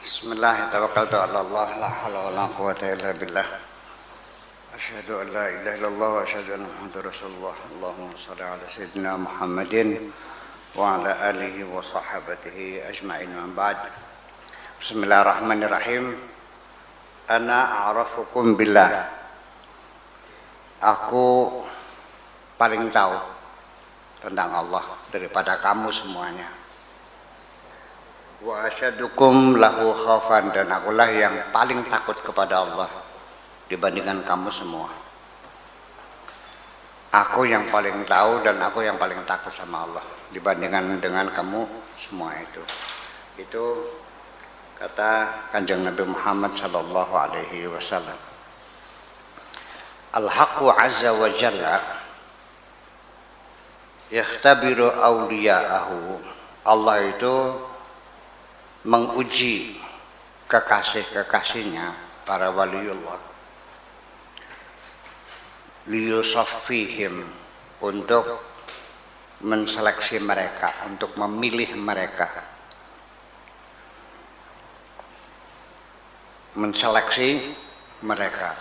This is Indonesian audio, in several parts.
Bismillah, tawakkaltu ala Allah, la haula wala quwwata illa billah. Asyhadu an la ilaha illallah wa asyhadu anna Muhammadar Rasulullah. Allahumma shalli ala sayyidina Muhammadin wa ala alihi wa sahabatihi ajma'in wa ba'd. Bismillahirrahmanirrahim. Ana a'rafukum billah. Aku paling tahu tentang Allah daripada kamu semuanya. Wa asyadukum lahu khaufan, dan akulah yang paling takut kepada Allah dibandingkan kamu semua. Aku yang paling tahu dan aku yang paling takut sama Allah dibandingkan dengan kamu semua itu. Itu kata Kanjeng Nabi Muhammad sallallahu alaihi wasallam. Al-haqqu azza wa jalla yakhtabiru awliya'ahu. Allah itu menguji kekasih-kekasihnya, para waliullah, liyusaffihim, untuk menseleksi mereka, untuk memilih mereka, menseleksi mereka.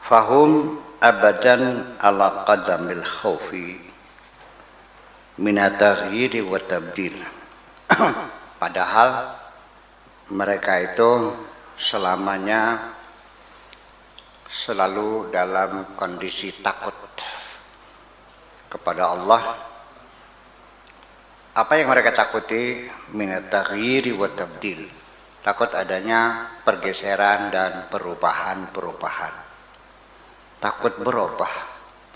Fahum abadan ala qadamil khawfi minataghyiri wa tabdil. Padahal mereka itu selamanya selalu dalam kondisi takut kepada Allah. Apa yang mereka takuti? Minataghyiri wa tabdil. Takut adanya pergeseran dan perubahan-perubahan. Takut berubah.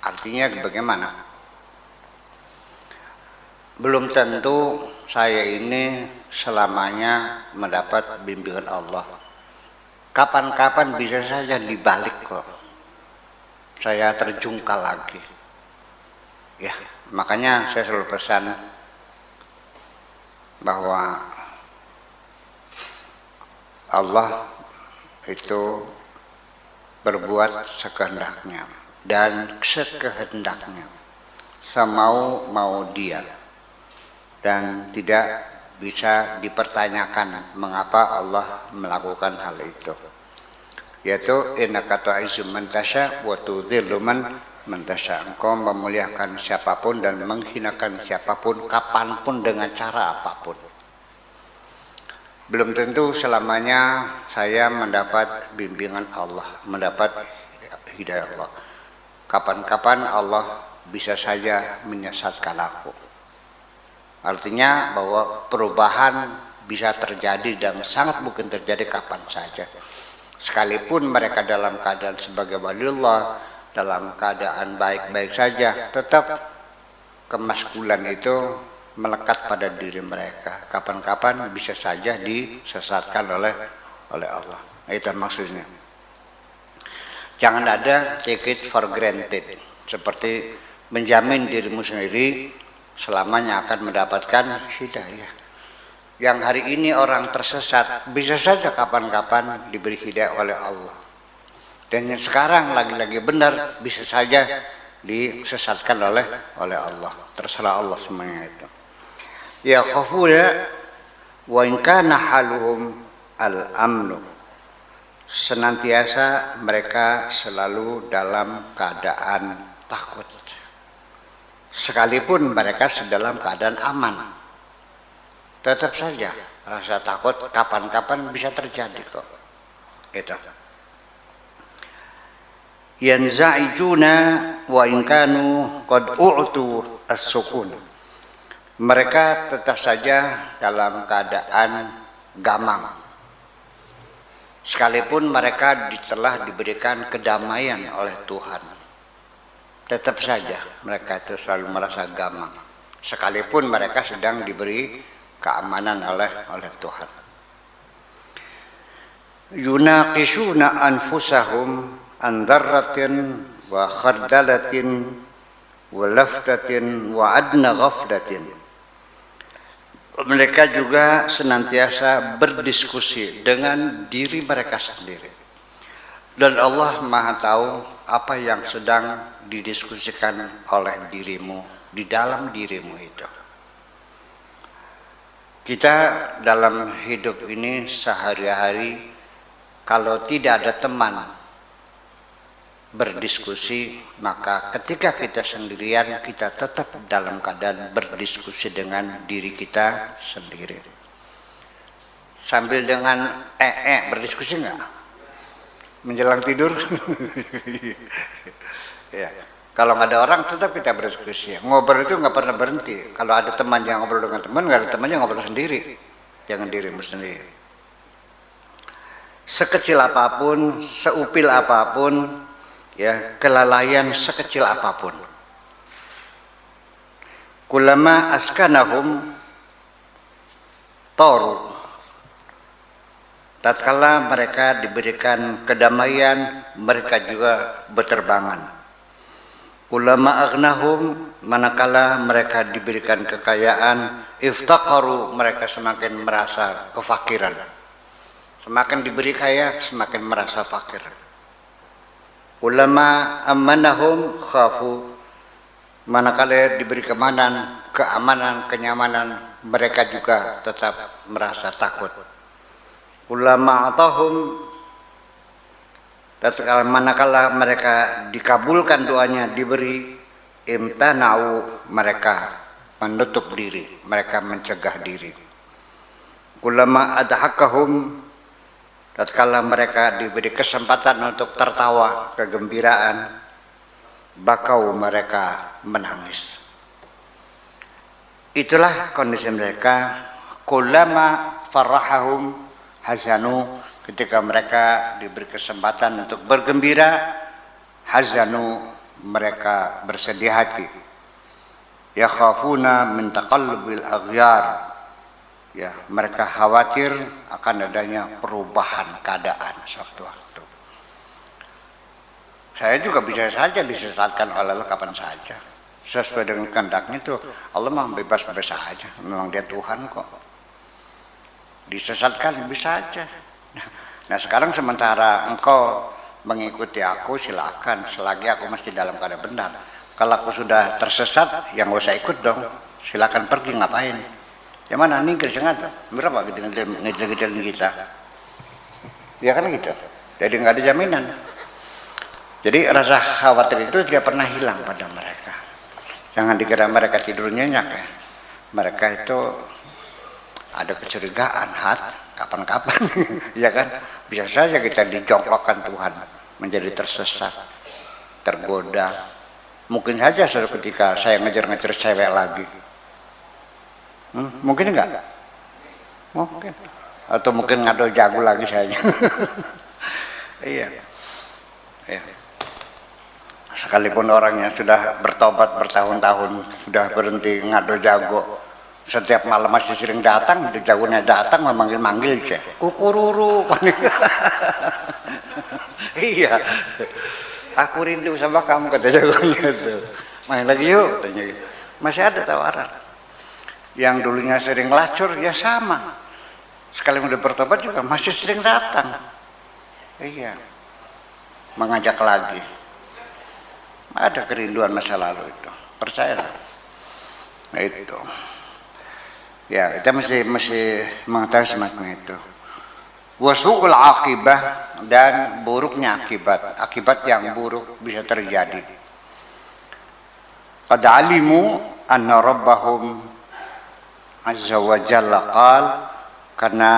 Artinya bagaimana? Belum tentu saya ini selamanya mendapat bimbingan Allah. Kapan-kapan bisa saja dibalik kok. Saya terjungkal lagi. Ya, makanya saya selalu pesan bahwa Allah itu berbuat sekehendaknya dan sekehendaknya, semau-mau Dia. Dan tidak bisa dipertanyakan mengapa Allah melakukan hal itu. Yaitu innaka tu'izzu man tasya wa tudhillu man tasya. Engkau memuliakan siapapun dan menghinakan siapapun kapanpun dengan cara apapun. Belum tentu selamanya saya mendapat bimbingan Allah, mendapat hidayah Allah. Kapan-kapan Allah bisa saja menyesatkan aku. Artinya bahwa perubahan bisa terjadi dan sangat mungkin terjadi kapan saja. Sekalipun mereka dalam keadaan sebagai waliullah, dalam keadaan baik-baik saja, tetap kemaskulan itu melekat pada diri mereka. Kapan-kapan bisa saja disesatkan oleh Allah. Itu maksudnya. Jangan ada take it for granted, seperti menjamin dirimu sendiri selamanya akan mendapatkan hidayah. Yang hari ini orang tersesat bisa saja kapan-kapan diberi hidayah oleh Allah. Dan yang sekarang lagi-lagi benar bisa saja disesatkan oleh Allah. Terserah Allah semuanya itu. Ya khafuna wa in kana haluhum al-amnu. Senantiasa mereka selalu dalam keadaan takut. Sekalipun mereka dalam keadaan aman, tetap saja rasa takut kapan-kapan bisa terjadi kok. Itu. Yanza'ijuna wa in kanu qad u'tu as-sukun. Mereka tetap saja dalam keadaan gamang. Sekalipun mereka telah diberikan kedamaian oleh Tuhan, tetap saja mereka itu selalu merasa gamang, sekalipun mereka sedang diberi keamanan oleh Tuhan. Yunaqishuna anfusahum an darratin wa khardalatin wa laftatin wa adna ghaflatin. Mereka juga senantiasa berdiskusi dengan diri mereka sendiri. Dan Allah Maha tahu apa yang sedang didiskusikan oleh dirimu, di dalam dirimu itu. Kita dalam hidup ini sehari-hari kalau tidak ada teman berdiskusi, maka ketika kita sendirian kita tetap dalam keadaan berdiskusi dengan diri kita sendiri. Sambil dengan berdiskusi enggak? Menjelang tidur? Ya. Kalau nggak ada orang tetap kita berdiskusi. Ngobrol itu nggak pernah berhenti. Kalau ada teman yang ngobrol dengan teman, nggak ada teman yang ngobrol sendiri. Jangan dirimu sendiri. Sekecil apapun, seupil apapun, ya, kelalaian sekecil apapun. Kulama askanahum toru. Tatkala mereka diberikan kedamaian, mereka juga berterbangan. Ulama aghnahum, manakala mereka diberikan kekayaan, iftaqaru, mereka semakin merasa kefakiran. Semakin diberi kaya, semakin merasa fakir. Ulama amanahum khafu, manakala diberi keamanan, kenyamanan, mereka juga tetap merasa takut. Ulama atahum, tatkala manakala mereka dikabulkan doanya, diberi, imtana'u, mereka menutup diri, mereka mencegah diri. Ulama adhakahum, tatkala mereka diberi kesempatan untuk tertawa, kegembiraan, bakau, mereka menangis. Itulah kondisi mereka. Kulama farahahum hazanu, ketika mereka diberi kesempatan untuk bergembira, hazanu, mereka bersedih hati. Yakhafuna min taqallubil aghyar, ya, mereka khawatir akan adanya perubahan keadaan sewaktu-waktu. Saya juga bisa saja disesatkan oleh Allah kapan saja, sesuai dengan kehendaknya. Itu Allah mah bebas-bebas saja, memang Dia Tuhan kok. Disesatkan bisa saja. Nah, sekarang sementara engkau mengikuti aku, silakan, selagi aku masih dalam keadaan benar. Kalau aku sudah tersesat, yang gak usah ikut dong. Silakan pergi, ngapain? Yang mana nih sengaja? Berapa ngejar-ngejar kita? Ya kan gitu. Jadi nggak ada jaminan. Jadi rasa khawatir itu tidak pernah hilang pada mereka. Jangan dikira mereka tidur nyenyak ya. Mereka itu ada kecurigaan, kapan-kapan, ya kan? Bisa saja kita dijongkokkan Tuhan menjadi tersesat, tergoda. Mungkin saja suatu ketika saya ngejar-ngejar cewek lagi. Mungkin enggak? Mungkin. Atau mungkin ngado jago lagi saya. Iya. Ya. Sekalipun orangnya sudah bertobat bertahun-tahun, sudah berhenti ngado jago, setiap malam masih sering datang, jagonya datang memanggil-manggil saya, kukururu. Iya, aku rindu sama kamu, kata jagonya itu. Main lagi yuk, katanya. Masih ada tawaran. Yang dulunya sering lacur, ya sama. Sekali udah bertobat juga masih sering datang. Iya, mengajak lagi. Ada kerinduan masa lalu itu, percayalah. Itu. Ya, kita mesti mengetahui semacam itu. Wasu'ul akibah, dan buruknya akibat yang buruk bisa terjadi. Qad alimu anna rabbahum azza wa jalla qal, karena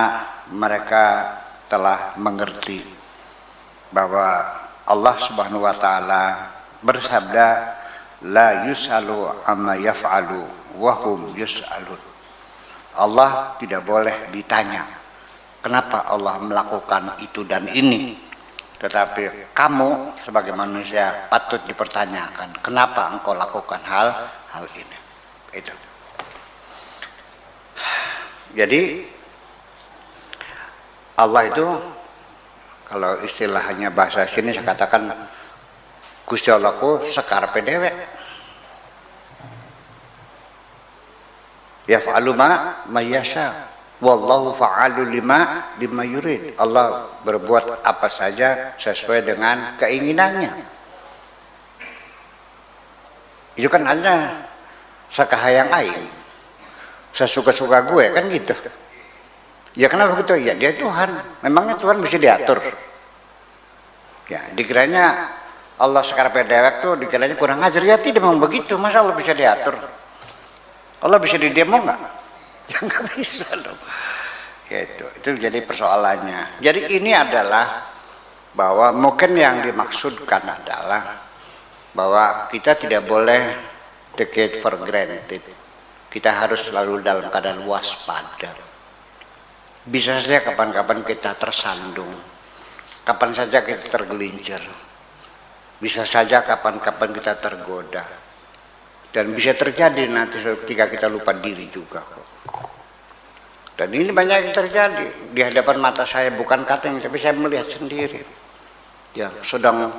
mereka telah mengerti bahwa Allah Subhanahu wa taala bersabda, la yus'alu amma yaf'alu wa hum yus'alun. Allah tidak boleh ditanya kenapa Allah melakukan itu dan ini, tetapi kamu sebagai manusia patut dipertanyakan kenapa engkau lakukan hal ini. Itu. Jadi Allah itu, kalau istilahnya bahasa sini saya katakan, Gusti Allahku sekarepe dewek. Yaf'alu ma yasha, wallahu fa'alu lima yurid. Allah berbuat apa saja sesuai dengan keinginannya. Itu kan hanya sakahayang aing. sesuka-suka gue kan gitu. Ya kenapa gitu? Ya dia Tuhan. Memangnya Tuhan bisa diatur? Ya dikiranya Allah sekarang dewek tuh dikiranya kurang ajar. Ya tidak memang begitu. Masa Allah bisa diatur? Allah bisa didemo nggak? Ya nggak bisa dong. Ya itu jadi persoalannya. Jadi ini adalah bahwa mungkin yang dimaksudkan adalah bahwa kita tidak boleh take it for granted. Kita harus selalu dalam keadaan waspada. Bisa saja kapan-kapan kita tersandung, kapan saja kita tergelincir, bisa saja kapan-kapan kita tergoda, dan bisa terjadi nanti ketika kita lupa diri juga. Dan ini banyak yang terjadi di hadapan mata saya, bukan katanya, tapi saya melihat sendiri. Ya sedang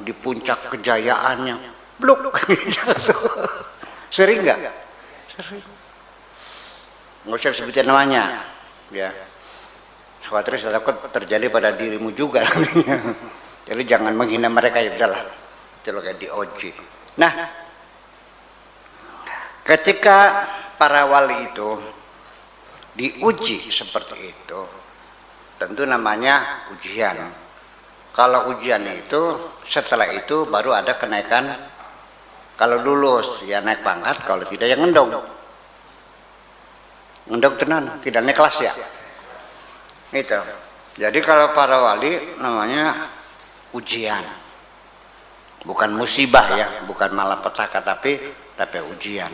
di puncak kejayaannya, bluk jatuh. Sering nggak? Sering. Nggak usah sebutin namanya, ya. Khawatir saya takut terjadi pada dirimu juga. Jadi jangan menghina mereka, ya udahlah. Itu kayak di OJ. Nah, ketika para wali itu diuji seperti itu, tentu namanya ujian. Kalau ujian itu setelah itu baru ada kenaikan. Kalau lulus ya naik pangkat, kalau tidak ya ngendong. Ngendong tenan, tidak naik kelas ya. Itu. Jadi kalau para wali namanya ujian. Bukan musibah ya, bukan malapetaka, tapi ujian.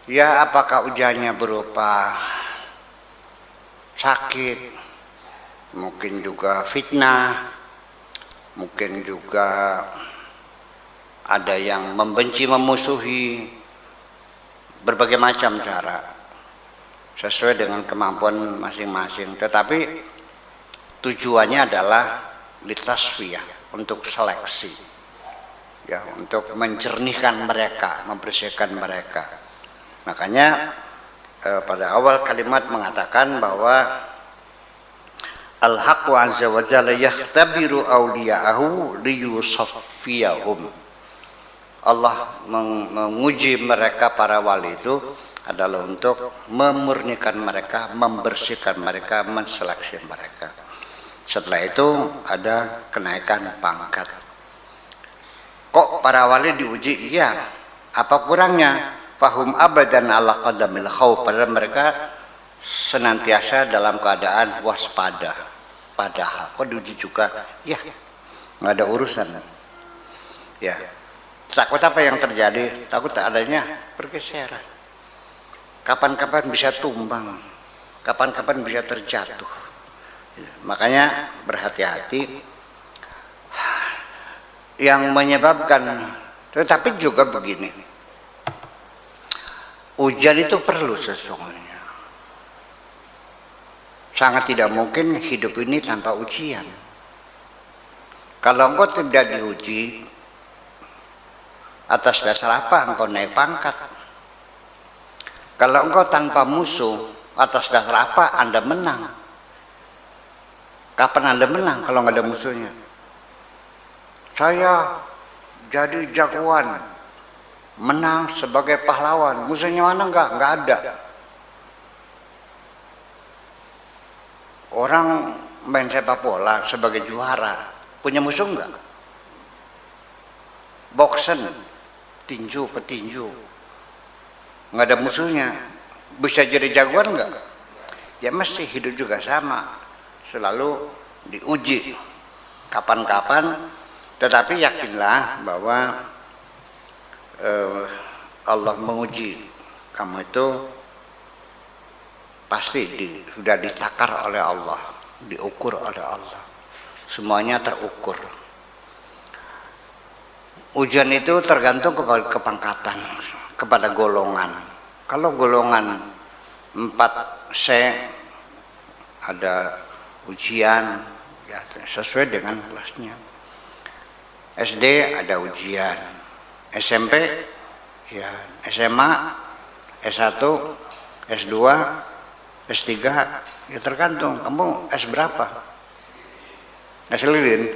Ya apakah ujiannya berupa sakit, mungkin juga fitnah, mungkin juga ada yang membenci, memusuhi, berbagai macam cara sesuai dengan kemampuan masing-masing. Tetapi tujuannya adalah litasfiyah, untuk seleksi, ya, untuk menjernihkan mereka, membersihkan mereka. Makanya pada awal kalimat mengatakan bahwa Al-Haqqu azza wa jalla yakhtabiru awliya'ahu liyusaffiyahum. Allah menguji mereka para wali itu adalah untuk memurnikan mereka, membersihkan mereka, menseleksi mereka. Setelah itu ada kenaikan pangkat. Kok para wali diuji? Iya. Apa kurangnya? Fahum abadan ala qadamil khawf. Padahal mereka senantiasa dalam keadaan waspada. Padahal kok diuji juga? Ya, nggak ada urusan. Ya. Takut apa yang terjadi? Takut adanya pergeseran. Kapan-kapan bisa tumbang, kapan-kapan bisa terjatuh. Makanya berhati-hati. Yang menyebabkan, tetapi juga begini, ujian itu perlu sesungguhnya. Sangat tidak mungkin hidup ini tanpa ujian. Kalau engkau tidak diuji, atas dasar apa engkau naik pangkat? Kalau engkau tanpa musuh, atas dasar apa Anda menang? Kapan Anda menang kalau nggak ada musuhnya? Saya jadi jagoan, menang sebagai pahlawan. Musuhnya mana? Nggak ada. Orang main sepak bola sebagai juara, punya musuh nggak? Boksen, tinju, petinju, nggak ada musuhnya, bisa jadi jagoan nggak? Ya mesti hidup juga sama, selalu diuji kapan-kapan. Tetapi yakinlah bahwa Allah menguji kamu itu pasti sudah ditakar oleh Allah, diukur oleh Allah, semuanya terukur. Ujian itu tergantung kepada kepangkatan, kepada golongan. Kalau golongan 4C ada ujian ya, sesuai dengan kelasnya. SD ada ujian, SMP ya, SMA, S1, S2, S3 ya tergantung kamu S berapa. S lilin.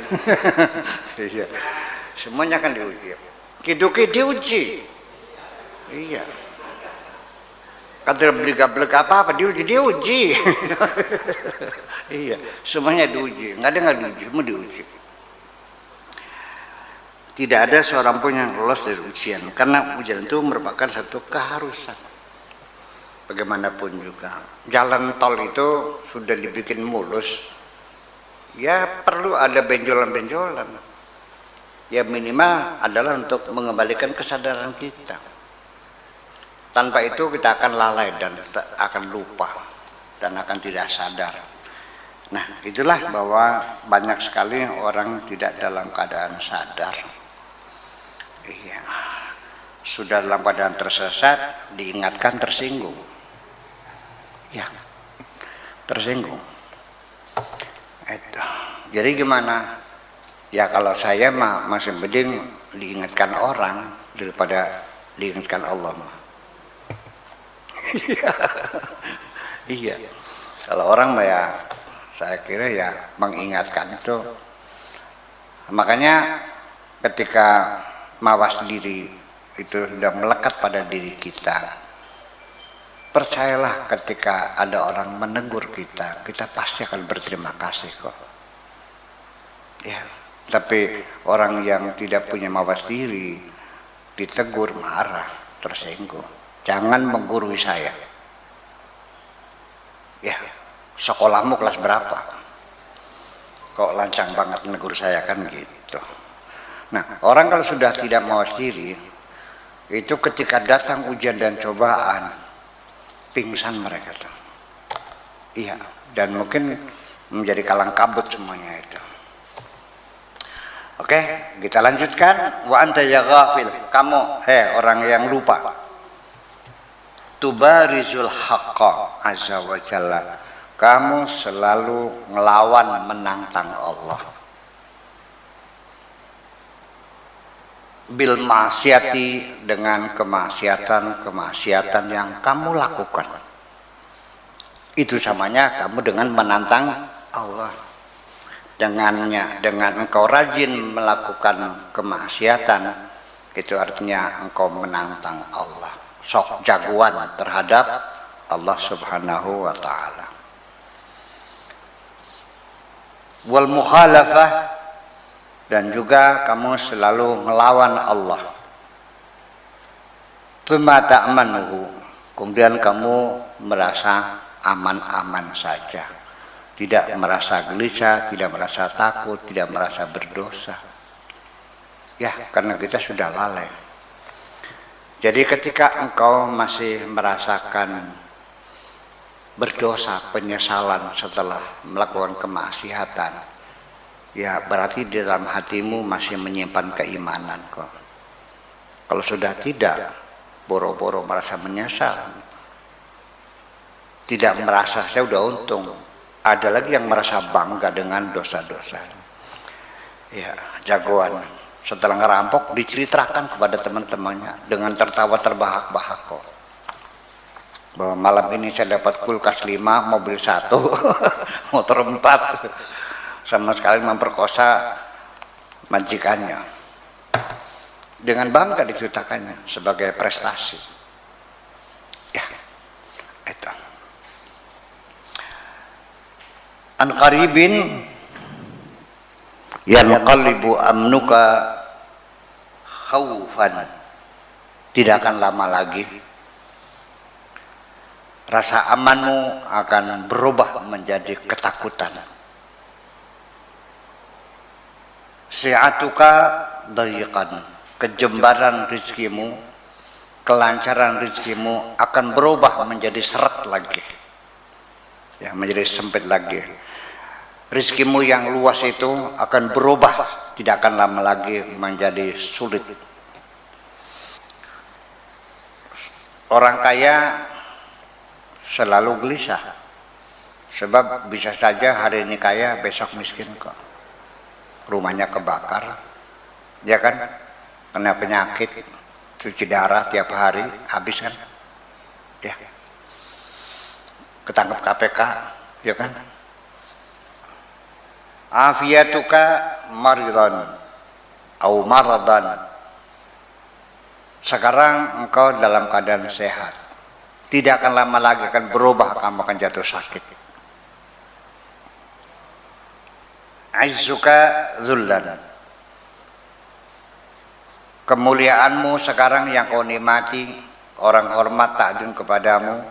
Semuanya kan diuji. Kiduki diuji. Iya. Kata beli apa diuji. Iya, semuanya diuji, nggak ada nggak diuji, semua diuji. Tidak ada seorang pun yang lolos dari ujian, karena ujian itu merupakan satu keharusan. Bagaimanapun juga, jalan tol itu sudah dibikin mulus, ya perlu ada benjolan-benjolan. Ya minimal adalah untuk mengembalikan kesadaran kita. Tanpa itu kita akan lalai dan akan lupa dan akan tidak sadar. Nah, itulah bahwa banyak sekali orang tidak dalam keadaan sadar. Iya. Sudah dalam keadaan tersesat, diingatkan tersinggung. Ya, tersinggung. Itu. Jadi gimana? Ya kalau saya masih mending diingatkan orang daripada diingatkan Allah. Iya. Kalau orang ya saya kira ya mengingatkan itu. Makanya ketika mawas diri itu sudah melekat pada diri kita, percayalah ketika ada orang menegur kita, kita pasti akan berterima kasih kok. Ya, tapi orang yang tidak punya mawas diri ditegur marah, tersinggung. Jangan menggurui saya. Ya, sekolahmu kelas berapa? Kok lancang banget menegur saya kan gitu. Nah, orang kalau sudah tidak mawas diri, itu ketika datang ujian dan cobaan, pingsan mereka tuh. Iya, dan mungkin menjadi kalang kabut semuanya itu. Oke, kita lanjutkan. Wa anta ya ghafil, kamu orang yang lupa. Tubarizul haqqa azza wa jalla, kamu selalu ngelawan menantang Allah. Bil maksiati, dengan kemaksiatan yang kamu lakukan. Itu samanya kamu dengan menantang Allah. Dengan engkau rajin melakukan kemaksiatan, itu artinya engkau menantang Allah. Sok jagoan terhadap Allah subhanahu wa ta'ala. Wal mukhalafah, dan juga kamu selalu melawan Allah. Tsumma ta'manuhu, kemudian kamu merasa aman-aman saja, tidak merasa gelisah, tidak merasa takut, tidak merasa berdosa. Ya, karena kita sudah lalai. Jadi ketika engkau masih merasakan berdosa, penyesalan setelah melakukan kemaksiatan, ya berarti di dalam hatimu masih menyimpan keimanan kok. Kalau sudah tidak, boro-boro merasa menyesal, tidak merasa saya udah untung, ada lagi yang merasa bangga dengan dosa-dosa. Ya, jagoan. Setelah ngerampok diceritakan kepada teman-temannya dengan tertawa terbahak-bahak kok, bahwa malam ini saya dapat kulkas 5, mobil 1, motor 4, sama sekali memperkosa majikannya. Dengan bangga diceritakannya sebagai prestasi. Ya, itu. An qaribin yanqalibu amnuka khaufan, tidak akan lama lagi rasa amanmu akan berubah menjadi ketakutan. Si'atuka dayiqan, kejembaran rizkimu, kelancaran rizkimu akan berubah menjadi seret lagi, ya, menjadi sempit lagi. Rizkimu yang luas itu akan berubah, tidak akan lama lagi menjadi sulit. Orang kaya selalu gelisah, sebab bisa saja hari ini kaya, besok miskin kok. Rumahnya kebakar, ya kan, kena penyakit, cuci darah tiap hari, habis kan, ya, ketangkep KPK, ya kan. Afiyatuka maridan au maradan, sekarang engkau dalam keadaan sehat, Tidak akan lama lagi akan berubah, kamu akan jatuh sakit. Izzuka dzullan. Kemuliaanmu sekarang yang kau nikmati, orang hormat takjub kepadamu,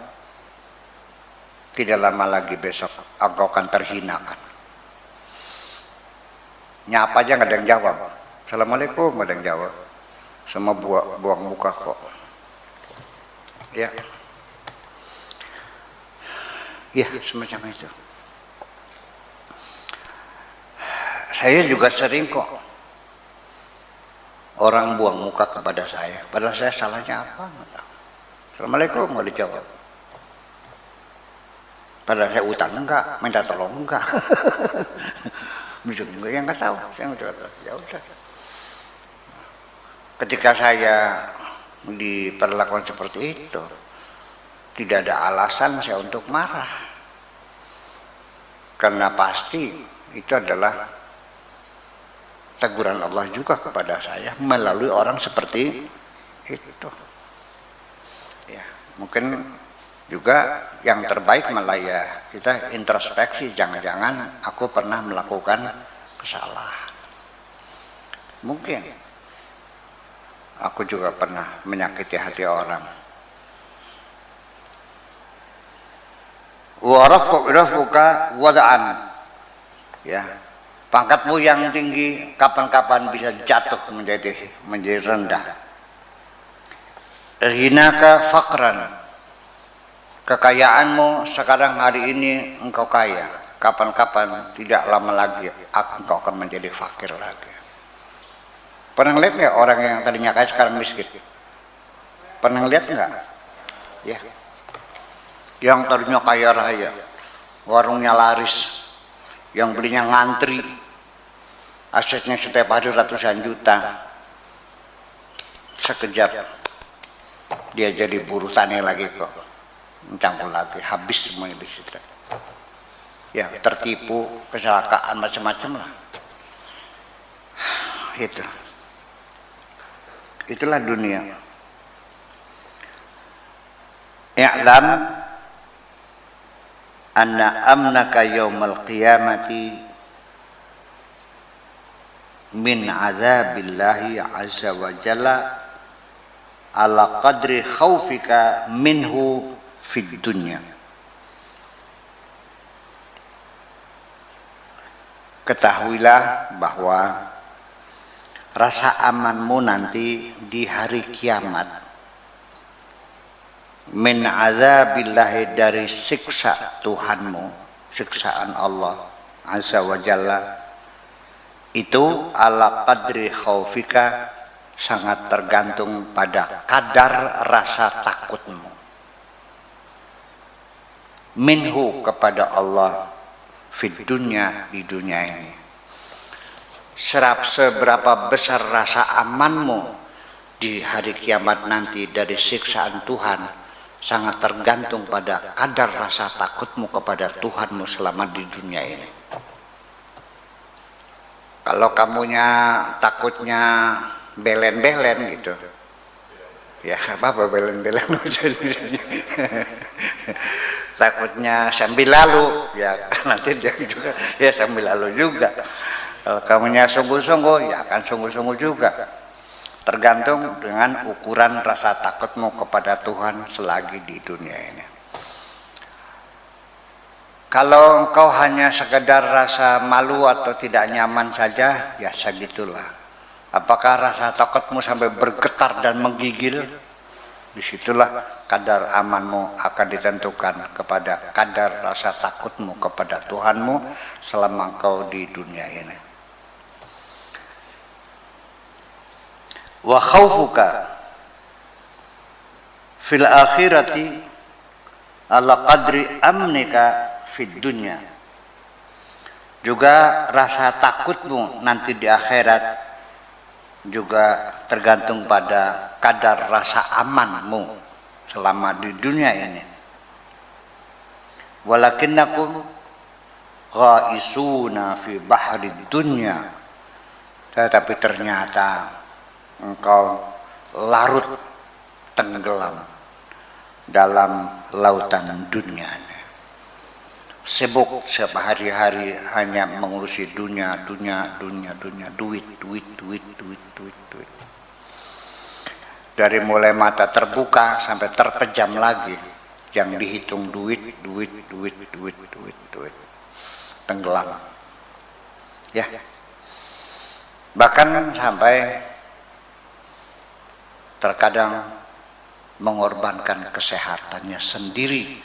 tidak lama lagi besok engkau akan terhinakan. Nyapa aja nggak ada yang jawab. Assalamualaikum nggak ada yang jawab. Semua buang muka kok. Ya. Ya, semacam itu. Saya juga sering kok orang buang muka kepada saya, padahal saya salahnya apa? Assalamualaikum mau dijawab. Padahal saya utang enggak, minta tolong enggak. Bisa enggak yang enggak tahu, saya enggak tahu. Ya udah. Ketika saya diperlakukan seperti itu, tidak ada alasan saya untuk marah. Karena pasti itu adalah teguran Allah juga kepada saya melalui orang seperti itu. Ya, mungkin juga yang terbaik malah ya kita introspeksi, jangan-jangan aku pernah melakukan kesalahan. Mungkin aku juga pernah menyakiti hati orang. Wa rafuka wada'an. Ya, pangkatmu yang tinggi kapan-kapan bisa jatuh menjadi rendah. Ghinaka faqran. Kekayaanmu sekarang hari ini engkau kaya, kapan-kapan tidak lama lagi engkau akan menjadi fakir lagi. Pernah lihat nggak orang yang tadinya kaya sekarang miskin? Pernah lihat nggak? Ya. Yang tadinya kaya raya, warungnya laris, yang belinya ngantri, asetnya setiap hari ratusan juta, sekejap dia jadi buruh tani lagi kok, mencangkul lagi, habis semuanya di situ. Ya, tertipu, kecelakaan macam-macam lah. Itulah dunia. I'lam anna amnaka yaumal qiyamati min azabillahi azza wa jalla ala qadri khawfika minhu fid dunya. Ketahuilah bahwa rasa amanmu nanti di hari kiamat min azabillahi, dari siksa Tuhanmu, siksaan Allah azza wa jalla, itu ala qadri khaufika, sangat tergantung pada kadar rasa takutmu minhu, kepada Allah, fid dunya, di dunia ini. Seberapa besar rasa amanmu di hari kiamat nanti dari siksaan Tuhan sangat tergantung pada kadar rasa takutmu kepada Tuhanmu selama di dunia ini. Kalau kamunya takutnya belen-belen gitu, ya apa belen-belen takutnya sambil lalu, ya nanti dia juga ya sambil lalu juga. Kalau kamunya sungguh-sungguh, ya akan sungguh-sungguh juga. Tergantung dengan ukuran rasa takutmu kepada Tuhan selagi di dunia ini. Kalau engkau hanya sekedar rasa malu atau tidak nyaman saja, ya segitulah. Apakah rasa takutmu sampai bergetar dan menggigil? Disitulah kadar amanmu akan ditentukan kepada kadar rasa takutmu kepada Tuhanmu selama engkau di dunia ini. Wa khaufuka fil akhirati ala qadri amnika fid dunya. Juga rasa takutmu nanti di akhirat juga tergantung pada kadar rasa amanmu selama di dunia ini. Walakinnakum ghaisuna fi bahri dunya. Tetapi ternyata engkau larut tenggelam dalam lautan dunia. Sibuk setiap hari-hari hanya mengurusi dunia, duit. Dari mulai mata terbuka sampai terpejam lagi, yang dihitung duit. Tenggelam. Ya. Bahkan sampai terkadang mengorbankan kesehatannya sendiri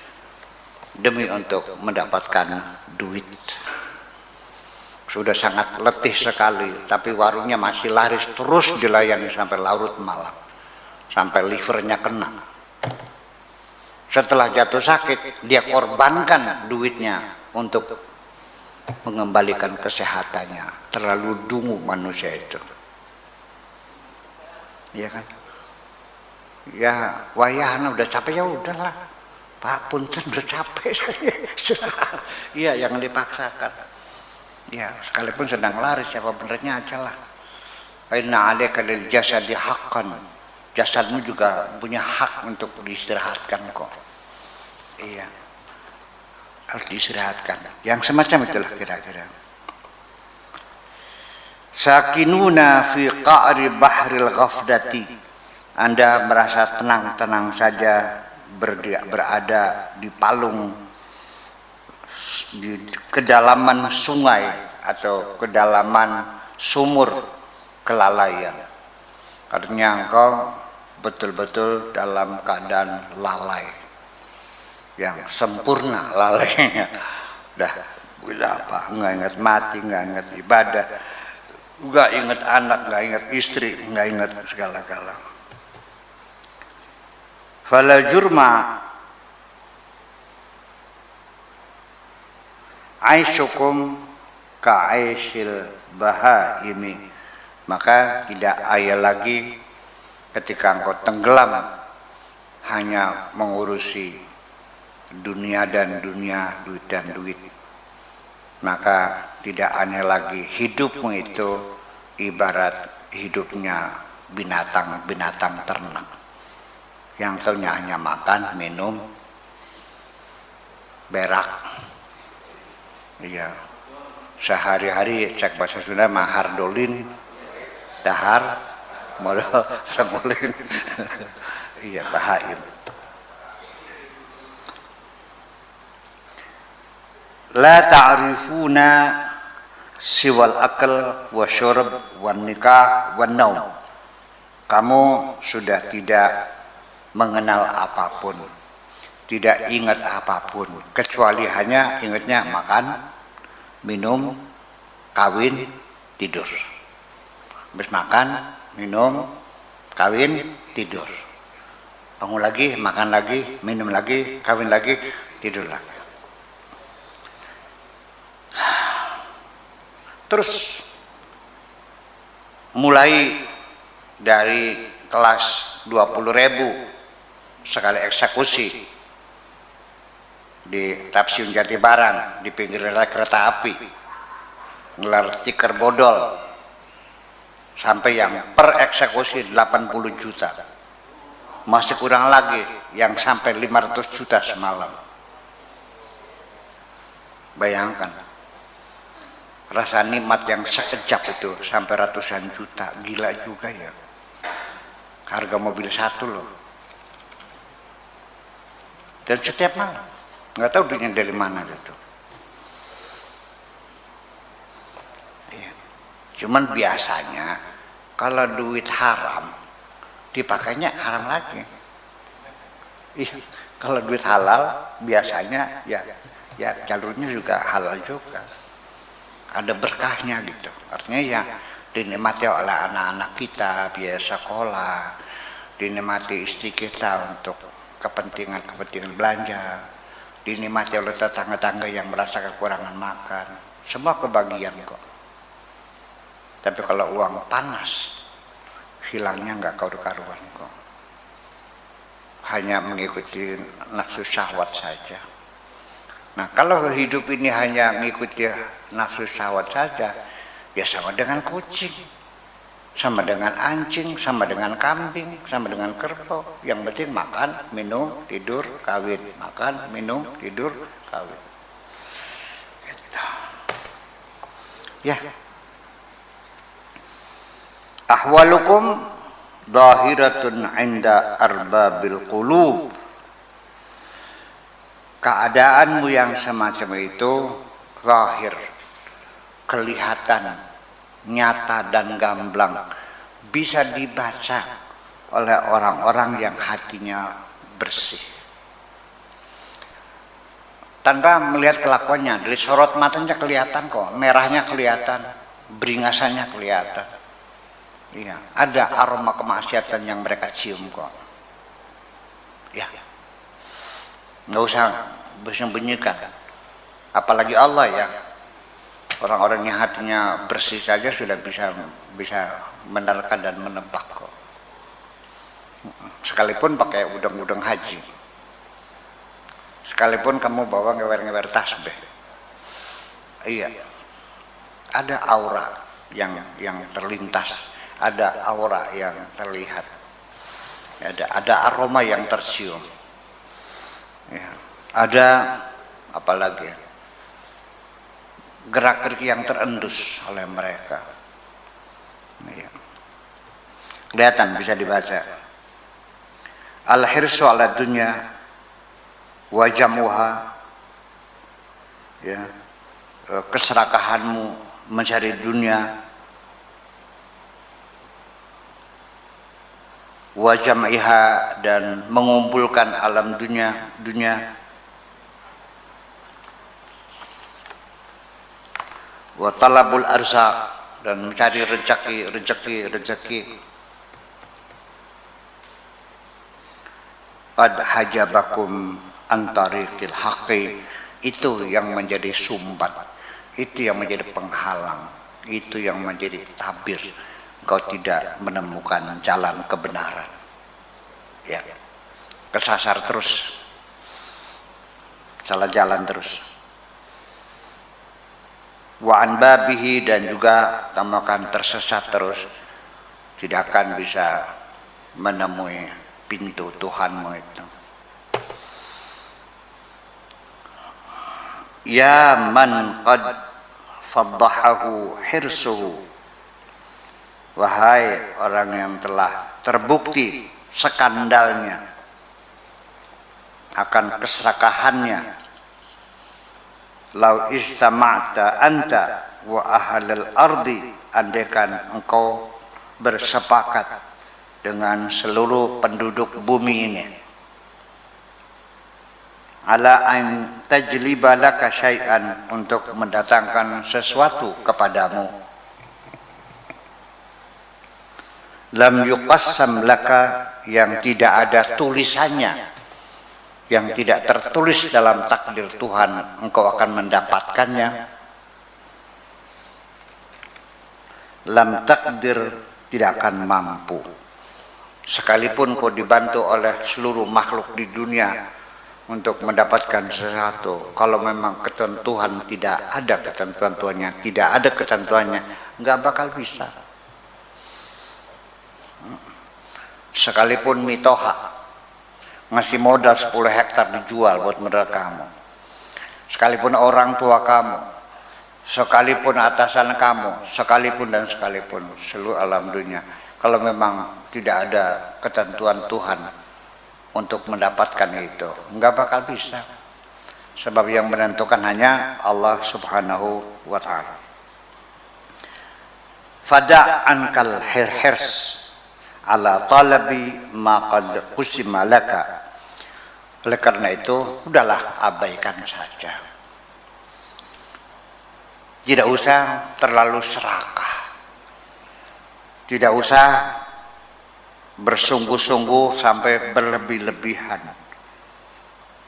demi untuk mendapatkan duit. Sudah sangat letih sekali, tapi warungnya masih laris terus dilayani sampai larut malam, sampai livernya kena. Setelah jatuh sakit, dia korbankan duitnya untuk mengembalikan kesehatannya. Terlalu dungu manusia itu. Iya kan? Ya wayahan udah capek, ya udahlah Pak punten udah capek saya. Iya, jangan dipaksakan. Ya sekalipun sedang laris, siapa benernya aja lah. Inna alaika lil jasadi haqqan, jasadmu juga punya hak untuk diistirahatkan kok. Iya, harus diistirahatkan. Yang semacam itulah kira-kira. Sakinuna fi qa'ri bahril ghafdati, Anda merasa tenang-tenang saja berada di palung, di kedalaman sungai atau kedalaman sumur kelalaian. Artinya engkau betul-betul dalam keadaan lalai, yang sempurna lalainya. Dah, udah apa? Nggak ingat mati, nggak ingat ibadah, nggak ingat anak, nggak ingat istri, nggak ingat segala-gala. Fala jurma aishukum ka'aisyil bahaimi, maka tidak ayah lagi ketika engkau tenggelam hanya mengurusi dunia dan dunia, duit dan duit. Maka tidak aneh lagi hidupmu itu ibarat hidupnya binatang-binatang ternak yang tahunya hanya makan, minum, berak. Iya, sehari-hari cek bahasa Sunda mahar dolin, dahar, modal remolin. Iya, bahaim. La ta'rifuna siwal akal wa syurb wa nikah wa naum. Kamu sudah tidak mengenal apapun, tidak ingat apapun, kecuali hanya ingatnya makan, minum, kawin, tidur. Habis makan, minum, kawin, tidur. Bangun lagi, makan lagi, minum lagi, kawin lagi, tidur lagi. Terus mulai dari kelas 20.000 sekali eksekusi di Stasiun Jatibarang, di pinggir rel kereta api, ngelar stiker bodol, sampai yang per eksekusi 80 juta, masih kurang lagi yang sampai 500 juta semalam. Bayangkan rasa nikmat yang sekejap itu sampai ratusan juta, gila juga ya. Harga mobil satu loh. Dan setiap malam, nggak tahu duitnya dari mana gitu. Iya. Cuman biasanya kalau duit haram dipakainya haram lagi. Iya. Kalau duit halal biasanya ya jalurnya juga halal juga. Ada berkahnya gitu. Artinya ya dinikmati oleh anak-anak kita biaya sekolah, dinikmati istri kita untuk kepentingan belanja, dinikmati oleh tetangga-tetangga yang merasa kekurangan makan, semua kebagian kok. Tapi kalau uang panas, hilangnya nggak karu-karuan kok. Hanya mengikuti nafsu syahwat saja. Nah kalau hidup ini hanya mengikuti nafsu syahwat saja, ya sama dengan kucing. sama dengan anjing, sama dengan kambing, sama dengan kerbau. Yang penting makan, minum, tidur, kawin. Makan, minum, tidur, kawin. Gitu. Ya. Ahwalukum zahiratun 'inda arbabil qulub. Keadaanmu yang semacam itu zahir, kelihatan, nyata dan gamblang, bisa dibaca oleh orang-orang yang hatinya bersih. Tanpa melihat kelakuannya, dari sorot matanya kelihatan kok, merahnya kelihatan, beringasannya kelihatan. Iya, ada aroma kemaksiatan yang mereka cium kok. Ya, nggak usah bersembunyikan. Apalagi Allah ya. Orang-orang yang hatinya bersih saja sudah bisa menerka dan menebak kok. Sekalipun pakai udang-udang haji, sekalipun kamu bawa ngewer-ngewer tasbih, iya, ada aura yang terlintas, ada aura yang terlihat, ada aroma yang tercium, ya, ada apalagi gerak-gerik yang terendus oleh mereka. Ya. Kelihatan, bisa dibaca. Al-hirsu ala dunya wa jamuha, ya, keserakahanmu mencari dunia, wa jam'iha, dan mengumpulkan alam dunia, wa talabul arzaq, dan mencari rezeki. Qad hajabakum antariqil haqqi, itu yang menjadi sumbat, itu yang menjadi penghalang, itu yang menjadi tabir kau tidak menemukan jalan kebenaran. Ya, kesasar terus, salah jalan terus. Wa an babihi, dan juga kamu akan tersesat terus, tidak akan bisa menemui pintu Tuhanmu itu. Ya man qad faddahahu hirsuhu, wahai orang yang telah terbukti skandalnya akan keserakahannya. Lau istama'ta anta wa ahlul ardi, andaikan engkau bersepakat dengan seluruh penduduk bumi ini, ala an tajliba laka syai'an, untuk mendatangkan sesuatu kepadamu, lam yuqassam laka, yang tidak ada tulisannya, yang tidak tertulis dalam takdir Tuhan engkau akan mendapatkannya, lam takdir, tidak akan mampu. Sekalipun kau dibantu oleh seluruh makhluk di dunia untuk mendapatkan sesuatu, kalau memang ketentuan tidak ada ketentuannya, nggak bakal bisa. Sekalipun Mitoha ngasih modal 10 hektar dijual buat modal kamu, sekalipun orang tua kamu, sekalipun atasan kamu, sekalipun seluruh alam dunia, kalau memang tidak ada ketentuan Tuhan untuk mendapatkan itu, nggak bakal bisa. Sebab yang menentukan hanya Allah Subhanahu wa ta'ala. Fada' ankal hirs ala talabi ma qad qusima laka. Oleh karena itu, udahlah abaikan saja. Tidak usah terlalu serakah. Tidak usah bersungguh-sungguh sampai berlebih-lebihan.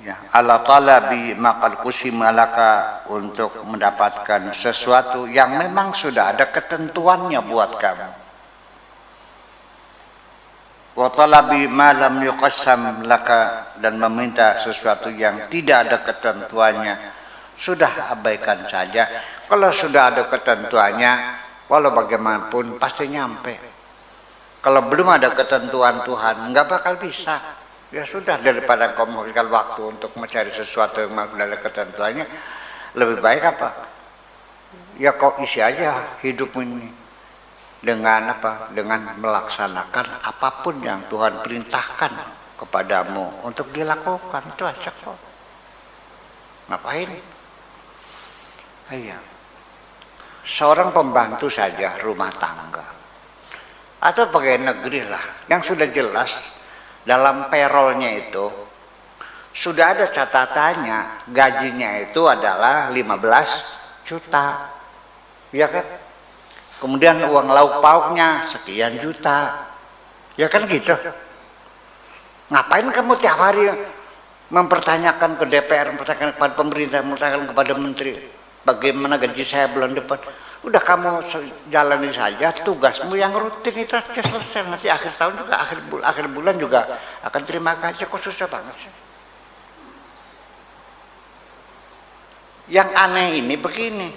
Ya, ala talabi ma qad qusima laka, untuk mendapatkan sesuatu yang memang sudah ada ketentuannya buat kamu. Wa talabi ma lam yuqassam laka, dan meminta sesuatu yang tidak ada ketentuannya, sudah abaikan saja. Kalau sudah ada ketentuannya, walau bagaimanapun pasti nyampe. Kalau belum ada ketentuan Tuhan, nggak bakal bisa. Ya sudah, daripada kau menghabiskan waktu untuk mencari sesuatu yang ada ketentuannya, lebih baik apa? Ya kau isi aja hidup ini dengan apa? Dengan melaksanakan apapun yang Tuhan perintahkan kepadamu untuk dilakukan. Itu aja kok. Ngapain? Iya. Seorang pembantu saja rumah tangga atau pegawai negeri lah, yang sudah jelas dalam payrollnya itu sudah ada catatannya, gajinya itu adalah 15 juta, ya kan? Kemudian uang lauk pauknya sekian juta, ya kan gitu. Ngapain kamu tiap hari mempertanyakan ke DPR, mempertanyakan kepada pemerintah, mempertanyakan kepada menteri, bagaimana gaji saya bulan depan? Udah kamu jalani saja tugasmu yang rutin itu aja, selesai. Nanti akhir tahun juga, akhir bulan juga akan terima gaji. Kok susah banget sih? Yang aneh ini begini,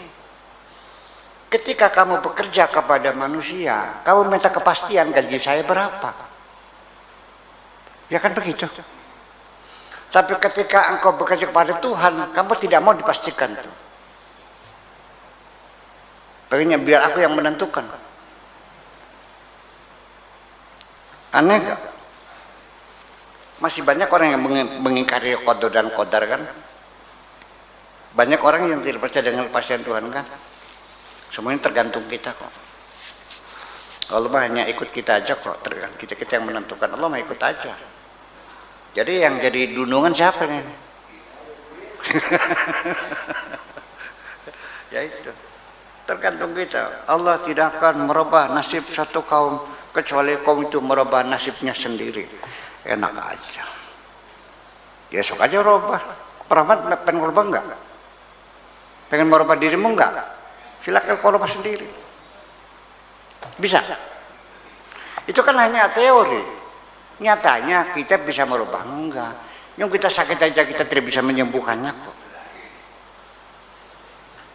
ketika kamu bekerja kepada manusia, kamu minta kepastian gaji saya berapa, ya kan begitu. Tapi ketika engkau bekerja kepada Tuhan, kamu tidak mau dipastikan tuh. Pengennya biar aku yang menentukan. Aneh gak? Masih banyak orang yang mengingkari qada dan qadar kan? Banyak orang yang tidak percaya dengan kepastian Tuhan kan? Semuanya tergantung kita kok. Allah mah hanya ikut kita aja kok. Kita yang menentukan. Allah mah ikut aja. Jadi yang jadi dunungan siapa nih? Ya itu. Tergantung kita. Allah tidak akan merubah nasib satu kaum kecuali kaum itu merubah nasibnya sendiri. Enak aja. Ya sok aja rubah. Rahmat pengen merubah enggak? Pengen merubah dirimu enggak? Silakan kau rubah sendiri. Bisa. Itu kan hanya teori. Nyatanya kita bisa merubah enggak. Yang kita sakit aja kita tidak bisa menyembuhkannya kok.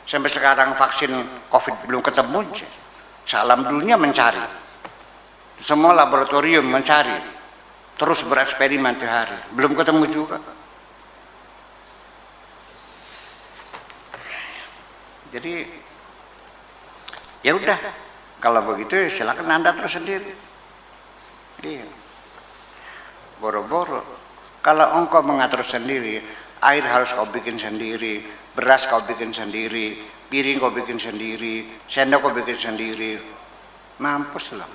Sampai sekarang vaksin COVID belum ketemu, sealam dunia mencari, semua laboratorium mencari, terus bereksperimen tiap hari, belum ketemu juga. Jadi ya udah, kalau begitu silakan Anda terus sendiri. Iya. Boro-boro. Kalau engkau mengatur sendiri, air harus kau bikin sendiri, beras kau bikin sendiri, piring kau bikin sendiri, sendok kau bikin sendiri, mampus lah.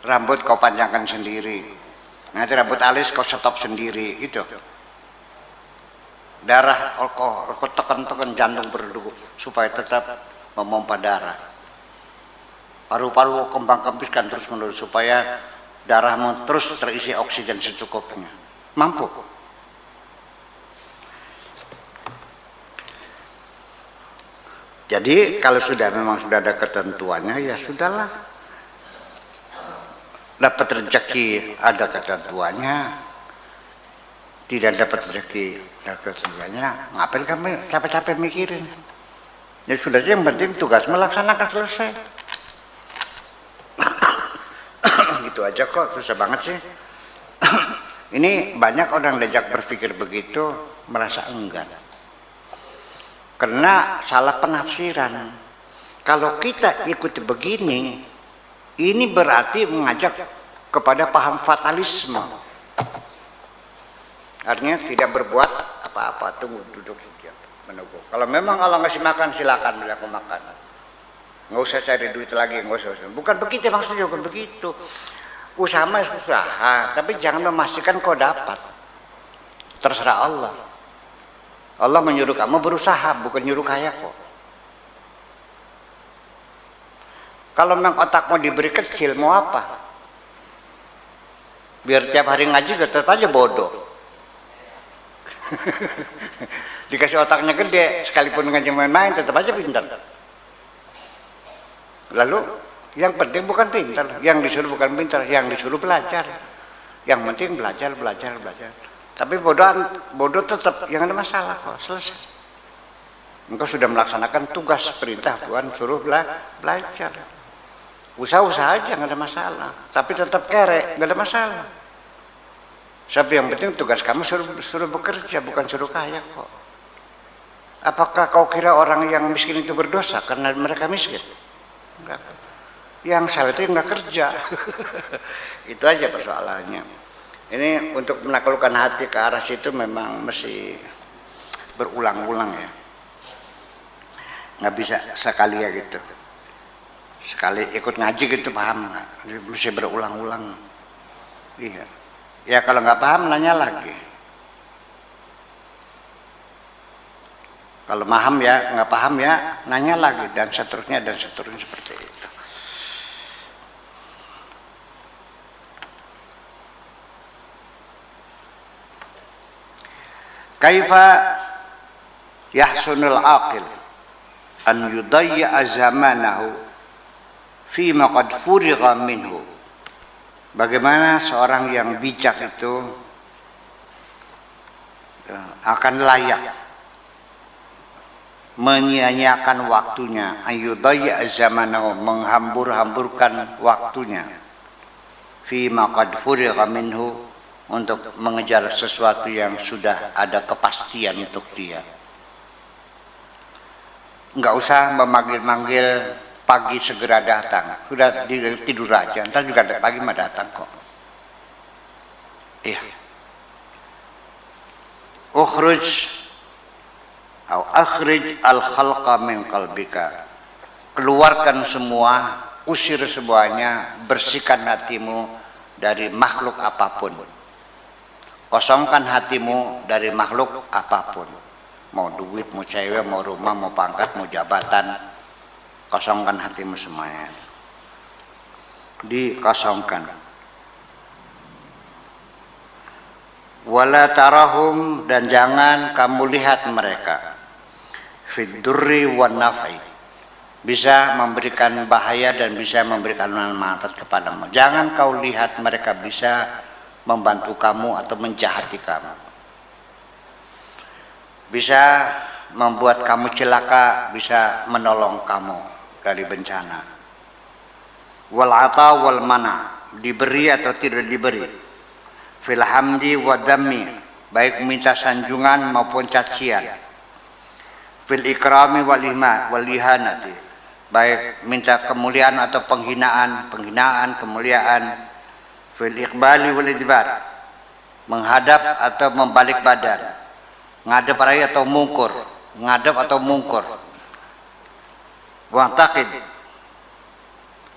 Rambut kau panjangkan sendiri, nanti rambut alis kau stop sendiri, gitu. Darah kau tekan-tekan jantung berdegup supaya tetap memompa darah. Paru-paru kau kembang-kempiskan terus-menerus supaya darahmu terus terisi oksigen secukupnya. Mampu. Jadi kalau memang sudah ada ketentuannya, ya sudahlah. Dapat rezeki ada ketentuannya, tidak dapat rezeki ada ketentuannya, ngapain kamu capek-capek mikirin? Ya sudah sih, yang penting tugas melaksanakan selesai. Gitu aja kok, susah banget sih. Ini banyak orang diajak berpikir begitu merasa enggan. Karena salah penafsiran. Kalau kita ikut begini, ini berarti mengajak kepada paham fatalisme. Artinya tidak berbuat apa-apa, tunggu duduk saja menunggu. Kalau memang Allah ngasih makan, silakan beli aku makan. Nggak usah cari duit lagi, nggak usah. Bukan begitu maksudnya, bukan begitu. Usaha mah usaha, tapi jangan memastikan kau dapat. Terserah Allah. Allah menyuruh kamu berusaha, bukan nyuruh kaya kok. Kalau memang otakmu diberi kecil, mau apa? Biar tiap hari ngaji tetap aja bodoh. Dikasih otaknya gede, sekalipun ngaji main-main tetap aja pintar. Lalu yang penting bukan pintar, yang disuruh bukan pintar, yang disuruh belajar. Yang penting belajar. Tapi bodoh tetap, yang ada masalah kok, selesai. Engkau sudah melaksanakan tugas perintah Tuhan, suruh belajar. Usaha-usaha aja nggak ada masalah, tapi tetap kere nggak ada masalah. Tapi yang penting tugas kamu suruh bekerja, bukan suruh kaya kok. Apakah kau kira orang yang miskin itu berdosa karena mereka miskin? Enggak. Yang salah itu nggak kerja. Itu aja persoalannya. Ini untuk menaklukkan hati ke arah situ memang mesti berulang-ulang ya. Nggak bisa sekali ya gitu. Sekali ikut ngaji gitu paham nggak? Mesti berulang-ulang. Iya. Ya kalau nggak paham nanya lagi. Kalau paham ya, nggak paham ya nanya lagi dan seterusnya seperti itu. Kaifa yahsunul aqil an yudayya zamanahu fima qad furigha minhu. Bagaimana seorang yang bijak itu akan layak menyia-nyiakan waktunya, ayudayya zamanahu, menghambur-hamburkan waktunya, fima qad furigha minhu, untuk mengejar sesuatu yang sudah ada kepastian untuk dia. Enggak usah memanggil-manggil pagi segera datang, sudah tidur aja, ntar juga pagi mah datang kok. Iya. Akhrij al-khalqa min qalbika. Keluarkan semua, usir semuanya, bersihkan hatimu dari makhluk apapun. Kosongkan hatimu dari makhluk apapun. Mau duit, mau cewek, mau rumah, mau pangkat, mau jabatan. Kosongkan hatimu semuanya. Dikosongkan. Wala tarahum, dan jangan kamu lihat mereka. Fid durri wan naf'i. Bisa memberikan bahaya dan bisa memberikan manfaat kepadamu. Jangan kau lihat mereka bisa membantu kamu atau menjahati kamu. Bisa membuat kamu celaka, bisa menolong kamu dari bencana. Wal ata wal mana, diberi atau tidak diberi. Fil hamdi wa dhammi, baik minta sanjungan maupun cacian. Fil ikrami wal ihanati, baik minta kemuliaan atau penghinaan, kemuliaan. Fil iqbali wal idbar, menghadap atau membalik badan. Ngadep raya atau mungkur, ngadep atau mungkur. Wa'taqid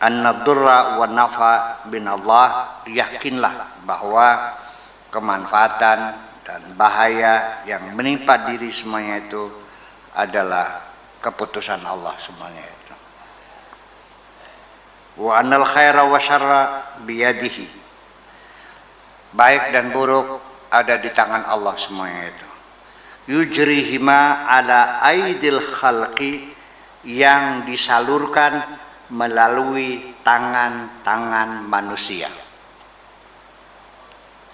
anna durra wa nafa bin Allah, yakinlah bahwa kemanfaatan dan bahaya yang menimpa diri semuanya itu adalah keputusan Allah semuanya itu. Wa annal khaira wa syarra biyadihi, baik dan buruk ada di tangan Allah semuanya itu. Yujrihima ala aidil khalqi, yang disalurkan melalui tangan-tangan manusia.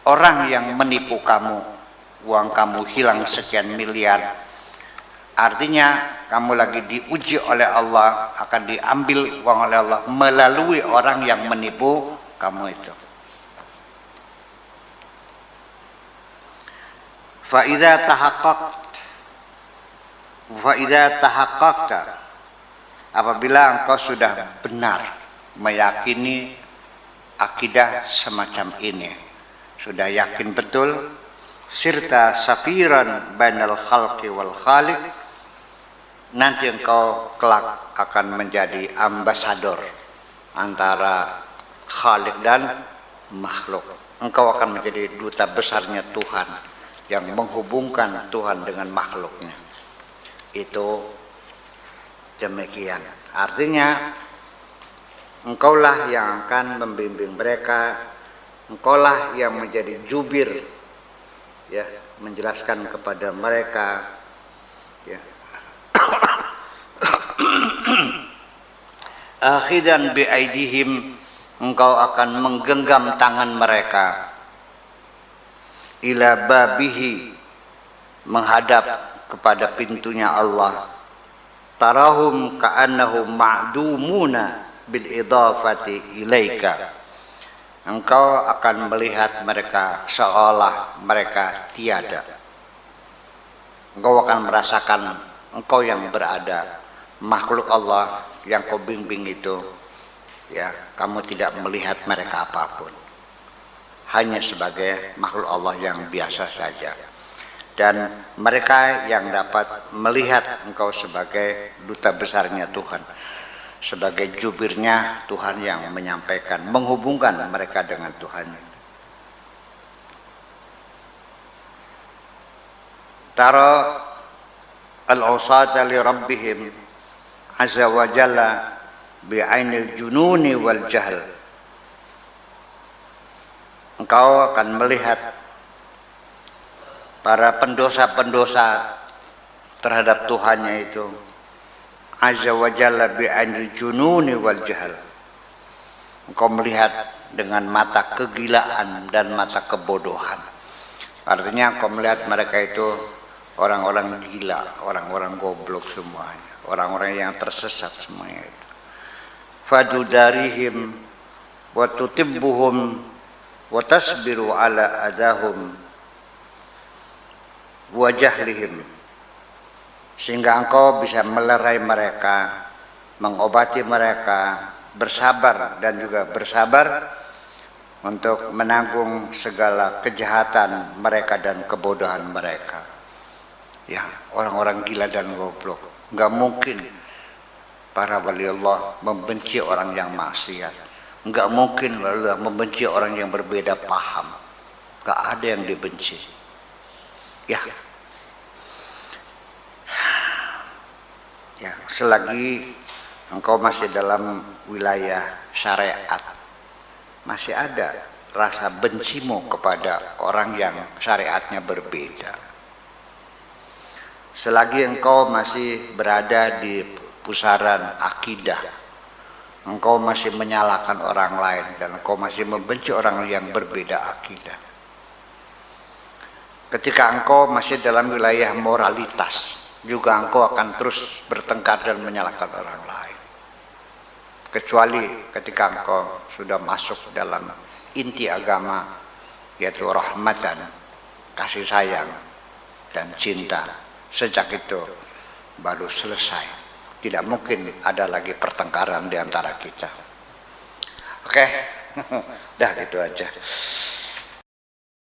Orang yang menipu kamu, uang kamu hilang sekian miliar, artinya kamu lagi diuji oleh Allah, akan diambil uang oleh Allah melalui orang yang menipu kamu itu. Fa'idha tahaqqaqta, apabila engkau sudah benar meyakini akidah semacam ini, sudah yakin betul, sirta safiran bainal khalqi wal khaliq, nanti engkau kelak akan menjadi ambasador antara khaliq dan makhluk. Engkau akan menjadi duta besarnya Tuhan yang menghubungkan Tuhan dengan makhluknya. Itu demikian. Artinya engkaulah yang akan membimbing mereka, engkaulah yang menjadi jubir, ya, menjelaskan kepada mereka, ya. Akhidan bi aidihim, engkau akan menggenggam tangan mereka, ila babihi, menghadap kepada pintunya Allah. Tarahum ka'annahum ma'dumuna bil idafati ilaika. Engkau akan melihat mereka seolah mereka tiada. Engkau akan merasakan engkau yang berada, makhluk Allah yang kau bimbing itu, ya, kamu tidak melihat mereka apapun, hanya sebagai makhluk Allah yang biasa saja. Dan mereka yang dapat melihat engkau sebagai duta besarnya Tuhan, sebagai jubirnya Tuhan yang menyampaikan, menghubungkan mereka dengan Tuhan. Tara al-usata li rabbihim azza wa jalla bi'ainil jununi wal jahl. Engkau akan melihat para pendosa-pendosa terhadap Tuhannya itu azza wa jalla bi'ainil jununi wal jahl. Engkau melihat dengan mata kegilaan dan mata kebodohan. Artinya engkau melihat mereka itu orang-orang gila, orang-orang goblok semuanya, orang-orang yang tersesat semuanya itu. Fadudarihim wa tutibbuhum wa tasbiru ala adahum wa jahlihim, sehingga engkau bisa melerai mereka, mengobati mereka, bersabar dan juga bersabar untuk menanggung segala kejahatan mereka dan kebodohan mereka. Ya, orang-orang gila dan goblok. Enggak mungkin para wali Allah membenci orang yang maksiat. Enggak mungkin wali Allah membenci orang yang berbeda paham. Enggak ada yang dibenci. Ya. Ya, selagi engkau masih dalam wilayah syariat, masih ada rasa bencimu kepada orang yang syariatnya berbeda. Selagi engkau masih berada di pusaran akidah, engkau masih menyalahkan orang lain dan engkau masih membenci orang yang berbeda akidah. Ketika engkau masih dalam wilayah moralitas, juga engkau akan terus bertengkar dan menyalahkan orang lain. Kecuali ketika engkau sudah masuk dalam inti agama, yaitu rahmatan, kasih sayang dan cinta. Sejak itu baru selesai. Tidak mungkin ada lagi pertengkaran di antara kita. Oke, dah gitu aja.